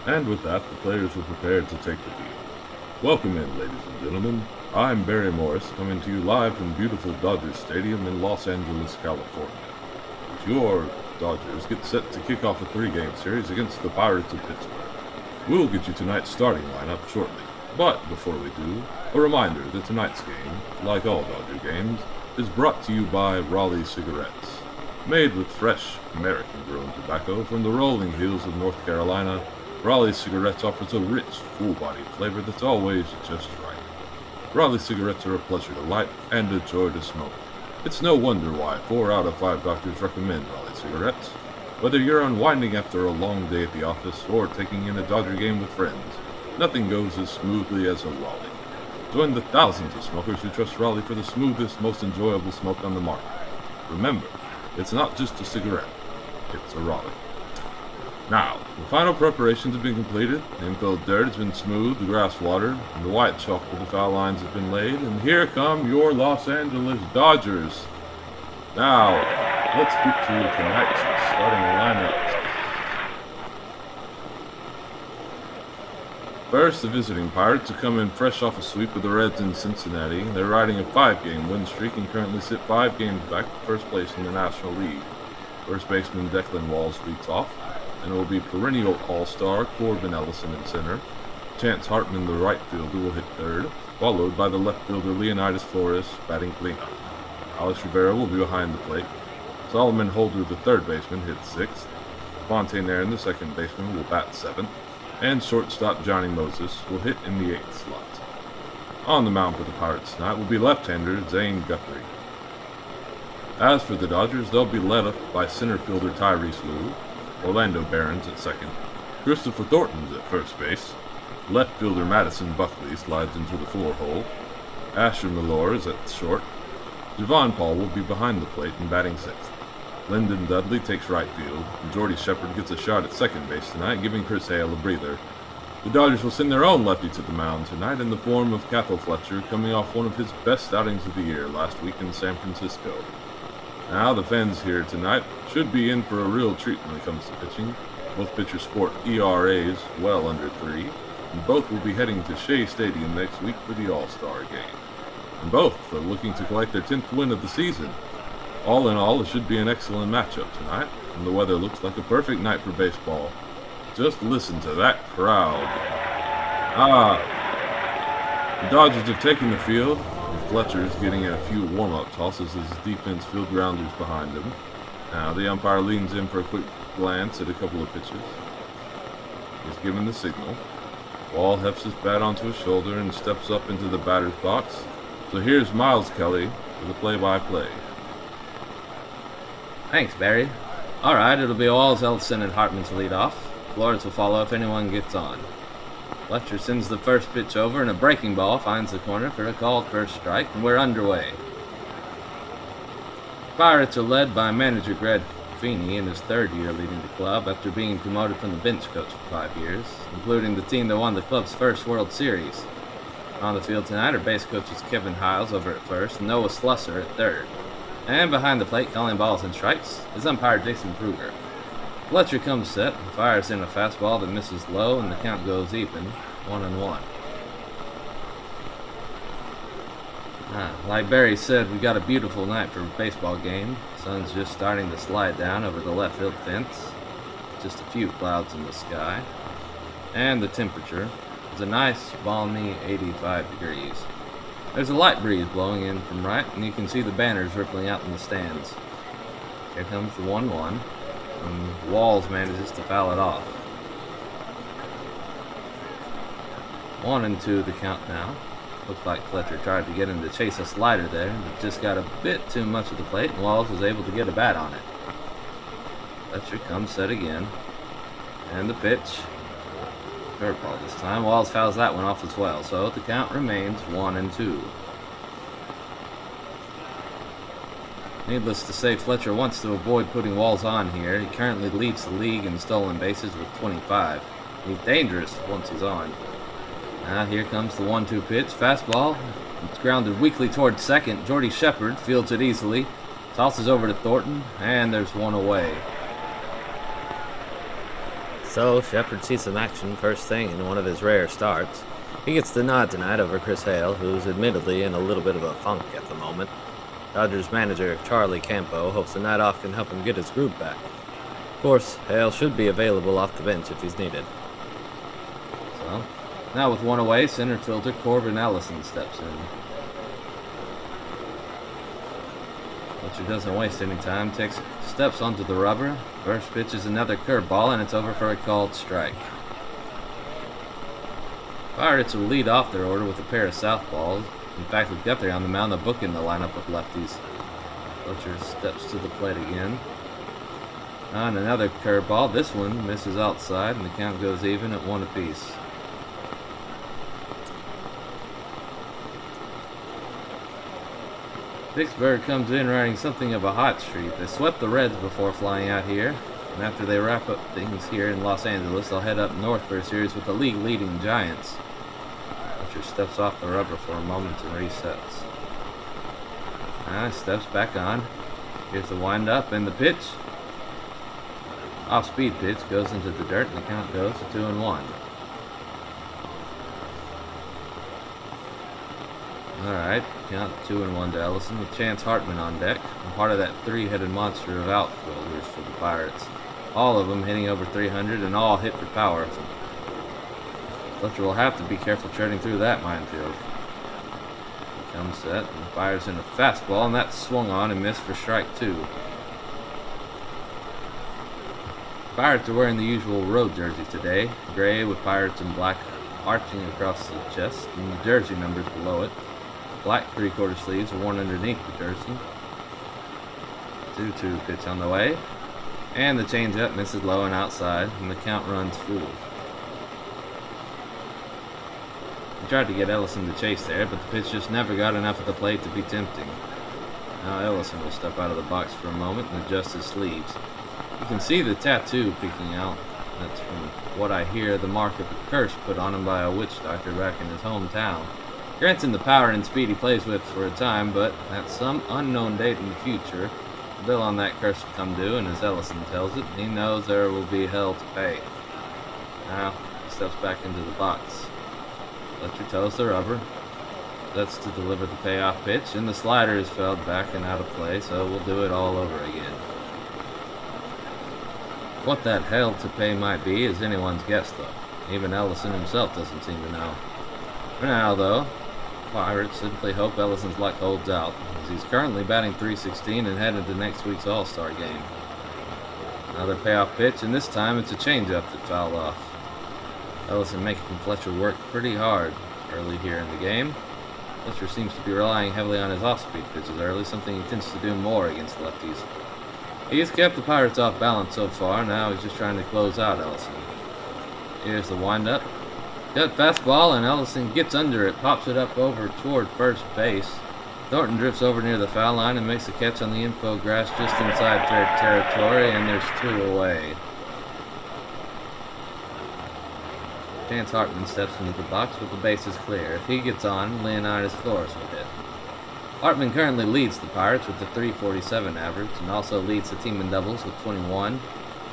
And with that, the players were prepared to take the field. Welcome in, ladies and gentlemen. I'm Barry Morris, coming to you live from beautiful Dodgers Stadium in Los Angeles, California. Your Dodgers get set to kick off a 3-game series against the Pirates of Pittsburgh. We'll get you tonight's starting lineup shortly. But before we do, a reminder that tonight's game, like all Dodger games, is brought to you by Raleigh Cigarettes. Made with fresh, American-grown tobacco from the rolling hills of North Carolina, Raleigh Cigarettes offers a rich, full-bodied flavor that's always just right. Raleigh Cigarettes are a pleasure to light and a joy to smoke. It's no wonder why 4 out of 5 doctors recommend Raleigh Cigarettes. Whether you're unwinding after a long day at the office or taking in a Dodger game with friends, nothing goes as smoothly as a Raleigh. Join the thousands of smokers who trust Raleigh for the smoothest, most enjoyable smoke on the market. Remember, it's not just a cigarette, it's a Raleigh. Now, the final preparations have been completed, the infilled dirt has been smoothed, the grass watered, and the white chalk for the foul lines has been laid, and here come your Los Angeles Dodgers. Now, let's get to tonight's starting lineup. First, the visiting Pirates have come in fresh off a sweep with the Reds in Cincinnati. They're riding a 5-game win streak and currently sit 5 games back to first place in the National League. First baseman Declan Walls leads off, and it will be perennial all-star Corbin Ellison in center. Chance Hartman, the right fielder, will hit third, followed by the left fielder Leonidas Flores batting cleanup. Alex Rivera will be behind the plate. Solomon Holder, the third baseman, hits sixth. Fontaine Aaron, the second baseman, will bat seventh. And shortstop Johnny Moses will hit in the 8th slot. On the mound for the Pirates tonight will be left-hander Zane Guthrie. As for the Dodgers, they'll be led up by center fielder Tyrese Lue, Orlando Barons at second, Christopher Thornton's at first base, left fielder Madison Buckley slides into the 4-hole, Asher Milor is at short, Javon Paul will be behind the plate and batting 6th. Lyndon Dudley takes right field, and Jordy Shepard gets a shot at second base tonight, giving Chris Hale a breather. The Dodgers will send their own lefty to the mound tonight in the form of Cathal Fletcher, coming off one of his best outings of the year last week in San Francisco. Now, the fans here tonight should be in for a real treat when it comes to pitching. Both pitchers sport ERAs well under 3, and both will be heading to Shea Stadium next week for the All-Star game. And both are looking to collect their 10th win of the season. All in all, it should be an excellent matchup tonight, and the weather looks like a perfect night for baseball. Just listen to that crowd. The Dodgers have taken the field, and Fletcher is getting a few warm-up tosses as his defense field grounders behind him. Now, the umpire leans in for a quick glance at a couple of pitches. He's given the signal. Wall hefts his bat onto his shoulder and steps up into the batter's box. So here's Miles Kelly for the play-by-play. Thanks, Barry. Alright, it'll be Walls, Ellison, and Hartman to lead off. Flores will follow if anyone gets on. Fletcher sends the first pitch over, and a breaking ball finds the corner for a called first strike, and we're underway. Pirates are led by manager Greg Feeney in his 3rd year leading the club after being promoted from the bench coach for 5 years, including the team that won the club's first World Series. On the field tonight are base coaches Kevin Hiles over at first and Noah Slusser at third. And behind the plate, calling balls and strikes, is umpire Jason Kruger. Fletcher comes set and fires in a fastball that misses low, and the count goes even, 1-1. Like Barry said, we got a beautiful night for a baseball game. The sun's just starting to slide down over the left field fence. Just a few clouds in the sky. And the temperature is a nice, balmy 85 degrees. There's a light breeze blowing in from right, and you can see the banners rippling out in the stands. Here comes the 1-1, and Walls manages to foul it off. 1-2 the count now. Looks like Fletcher tried to get him to chase a slider there, but just got a bit too much of the plate, and Walls was able to get a bat on it. Fletcher comes set again, and the pitch. Curveball this time. Walls fouls that one off as well, so the count remains 1-2. Needless to say, Fletcher wants to avoid putting Walls on here. He currently leads the league in stolen bases with 25. He's dangerous once he's on. Now here comes the 1-2 pitch. Fastball. It's grounded weakly towards second. Jordy Shepard fields it easily. Tosses over to Thornton, and there's one away. So Shepard sees some action first thing in one of his rare starts. He gets the nod tonight over Chris Hale, who's admittedly in a little bit of a funk at the moment. Dodgers manager Charlie Campo hopes the night off can help him get his groove back. Of course, Hale should be available off the bench if he's needed. So, now with one away, center fielder Corbin Ellison steps in. Fletcher doesn't waste any time, takes steps onto the rubber. First pitch is another curveball, and it's over for a called strike. Pirates will lead off their order with a pair of southpaws. In fact, with Guthrie on the mound, they'll book in the lineup with lefties. Fletcher steps to the plate again. On another curveball. This one misses outside, and the count goes even at 1 apiece. Vicksburg comes in riding something of a hot streak. They swept the Reds before flying out here, and after they wrap up things here in Los Angeles, they'll head up north for a series with the league-leading Giants. Fletcher steps off the rubber for a moment and resets. Steps back on. Here's the wind-up and the pitch. Off-speed pitch goes into the dirt, and the count goes to 2-1. Alright, count 2-1 to Ellison with Chance Hartman on deck, and part of that three-headed monster of outfielders for the Pirates. All of them hitting over 300 and all hit for power. Fletcher will have to be careful treading through that minefield. He comes set and fires in a fastball, and that's swung on and missed for strike 2. Pirates are wearing the usual road jersey today, gray with Pirates in black arching across the chest, and the jersey numbers below it. Black three-quarter sleeves are worn underneath the jersey. 2-2 pitch on the way. And the changeup misses low and outside, and the count runs full. He tried to get Ellison to chase there, but the pitch just never got enough of the plate to be tempting. Now Ellison will step out of the box for a moment and adjust his sleeves. You can see the tattoo peeking out. That's from what I hear the mark of a curse put on him by a witch doctor back in his hometown. Grants him the power and speed he plays with for a time, but at some unknown date in the future, the bill on that curse will come due, and as Ellison tells it, he knows there will be hell to pay. Now, he steps back into the box. Fletcher toes the rubber. That's to deliver the payoff pitch, and the slider is fouled back and out of play, so we'll do it all over again. What that hell to pay might be is anyone's guess, though. Even Ellison himself doesn't seem to know. For now, though, Pirates simply hope Ellison's luck holds out, as he's currently batting .316 and headed to next week's All-Star game. Another payoff pitch, and this time it's a changeup that fouled off. Ellison making Fletcher work pretty hard early here in the game. Fletcher seems to be relying heavily on his off-speed pitches early, something he tends to do more against lefties. He has kept the Pirates off balance so far, now he's just trying to close out Ellison. Here's the windup. Cut fastball, and Ellison gets under it, pops it up over toward first base. Thornton drifts over near the foul line and makes a catch on the info grass just inside third territory, and there's 2 away. Chance Hartman steps into the box with the bases clear. If he gets on, Leonidas Flores will hit. Hartman currently leads the Pirates with a .347 average and also leads the team in doubles with 21,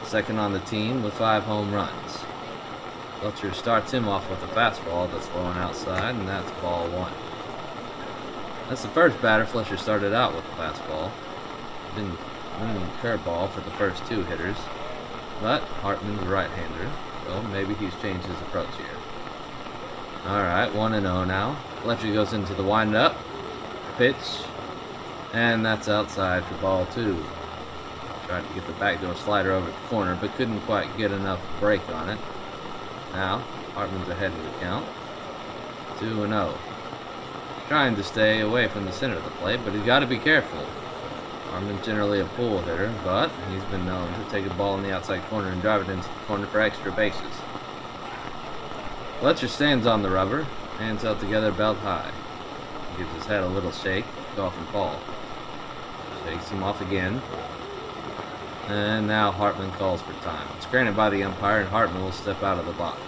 second on the team with 5 home runs. Fletcher starts him off with a fastball that's low and outside, and that's ball 1. That's the first batter Fletcher started out with a fastball. Been running curveball for the first 2 hitters, but Hartman's a right-hander, so maybe he's changed his approach here. Alright, 1-0 now. Fletcher goes into the windup, pitch, and that's outside for ball 2. Tried to get the backdoor slider over the corner, but couldn't quite get enough break on it. Now, Hartman's ahead in the count. 2-0. Trying to stay away from the center of the plate, but he's got to be careful. Hartman's generally a pull hitter, but he's been known to take a ball in the outside corner and drive it into the corner for extra bases. Fletcher stands on the rubber, hands out together, belt high. He gives his head a little shake, call from Paul. Shakes him off again. And now Hartman calls for time. It's granted by the umpire, and Hartman will step out of the box.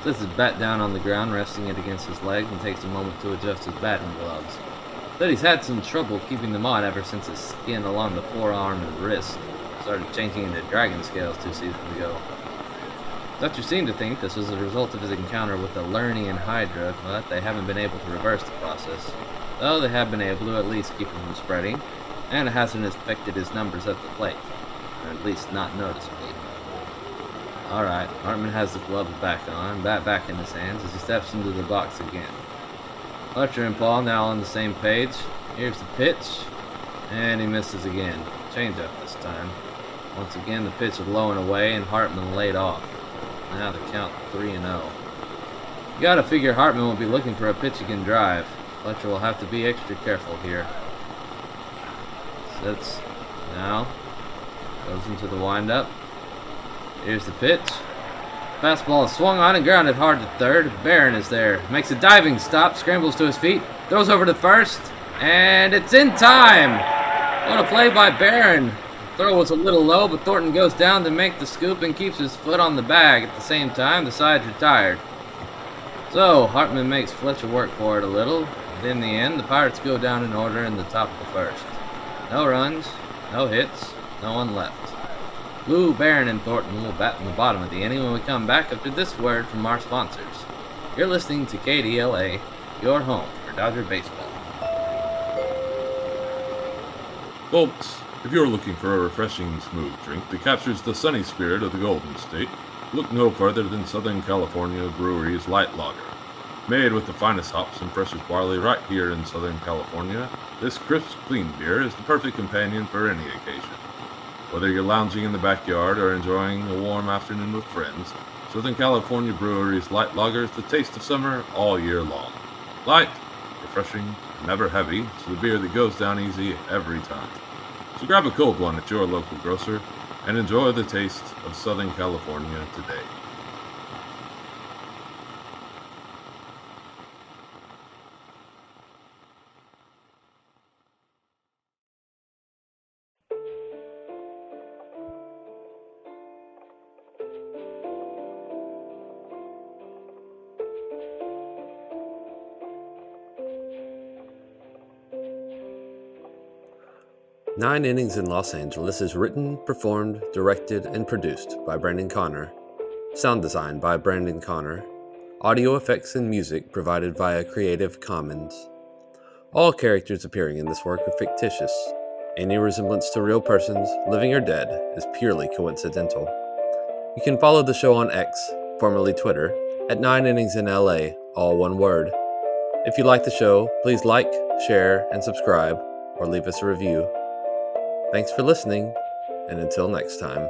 Sets his bat down on the ground, resting it against his leg, and takes a moment to adjust his batting gloves. But he's had some trouble keeping them on ever since his skin along the forearm and wrist started changing into dragon scales 2 seasons ago. Dutcher seemed to think this was a result of his encounter with the Lernian Hydra, but they haven't been able to reverse the process. Though they have been able to at least keep him from spreading, and it hasn't affected his numbers at the plate, or at least not noticeably. Alright, Hartman has the glove back on, bat back in his hands as he steps into the box again. Fletcher and Paul now on the same page. Here's the pitch, and he misses again. Change up this time. Once again, the pitch is low and away, and Hartman laid off. Now the count 3-0. You gotta figure Hartman will be looking for a pitch he can drive. Fletcher will have to be extra careful here. Sits. Now. Goes into the windup. Here's the pitch. Fastball is swung on and grounded hard to third. Barron is there. Makes a diving stop. Scrambles to his feet. Throws over to first. And it's in time! What a play by Barron. Throw was a little low, but Thornton goes down to make the scoop and keeps his foot on the bag. At the same time, the side's retired. So, Hartman makes Fletcher work for it a little. And in the end, the Pirates go down in order in the top of the first. No runs, no hits, no one left. Lou, Barron, and Thornton will bat in the bottom of the inning when we come back after this word from our sponsors. You're listening to KDLA, your home for Dodger baseball. Folks, if you're looking for a refreshing, smooth drink that captures the sunny spirit of the Golden State, look no further than Southern California Brewery's Light Lager. Made with the finest hops and freshest barley right here in Southern California, this crisp, clean beer is the perfect companion for any occasion. Whether you're lounging in the backyard or enjoying a warm afternoon with friends, Southern California Brewery's Light Lager is the taste of summer all year long. Light, refreshing, never heavy, it's the beer that goes down easy every time. So grab a cold one at your local grocer and enjoy the taste of Southern California today. Nine Innings in Los Angeles is written, performed, directed, and produced by Brandon Connor. Sound design by Brandon Connor. Audio effects and music provided via Creative Commons. All characters appearing in this work are fictitious. Any resemblance to real persons, living or dead, is purely coincidental. You can follow the show on X, formerly Twitter, at 9inningsinLA, all one word. If you like the show, please like, share, and subscribe, or leave us a review. Thanks for listening, and until next time.